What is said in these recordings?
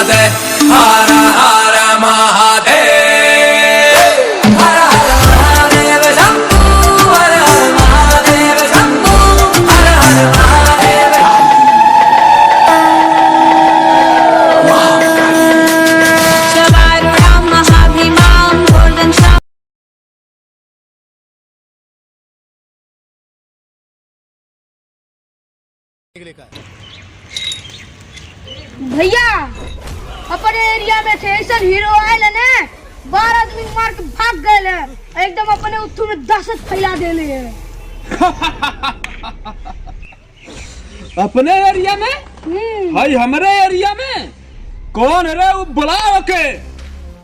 महादेव, हर हर महादेव, हर हर महादेव शंभू, हर हर महादेव शंभू, हर हर Mahadev. शवारूढां महाभीमां golden शाम। भैया अपने एरिया में से ऐसा हीरो आयल है ना, 12 आदमी मार के भाग गए हैं, एकदम अपने उत्थु में दहशत फैला देले है। अपने एरिया में भाई, हमारे एरिया में कौन है रे वो बुलाओ के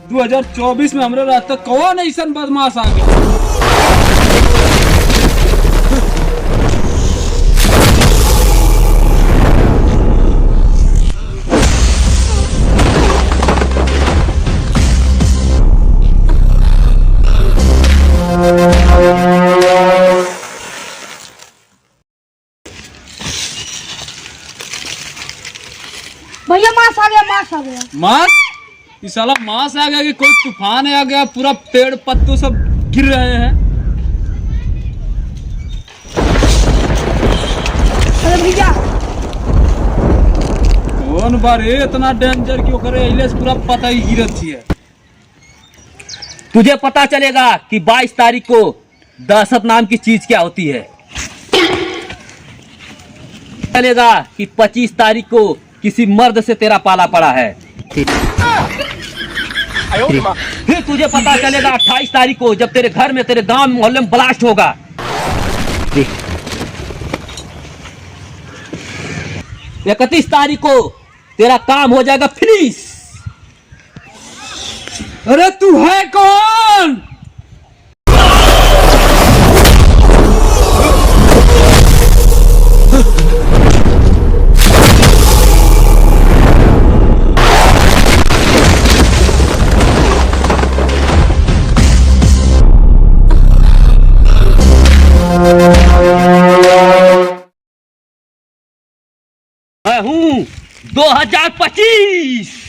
2024 में हमारे रास्ते कौन ऐसा बदमाश आ गया। भैया मांस आ गया, मांस आ गया। मांस? इस साला मांस आ गया कि कोई तूफान आ गया, पूरा पेड़ पत्तों सब गिर रहे हैं। अरे भैया कौन बारे इतना डेंजर क्यों करे, इले से पूरा पता ही गिरत है। तुझे पता चलेगा कि 22 तारीख को दहशत नाम की चीज क्या होती है। चलेगा कि 25 तारीख को किसी मर्द से तेरा पाला पड़ा है। फिर तुझे पता चलेगा 28 तारीख को जब तेरे घर में, तेरे गांव में, मोहल्ले में ब्लास्ट होगा। 31 तारीख को तेरा काम हो जाएगा फिनिश। अरे तू है कौन? मैं हूं 2025।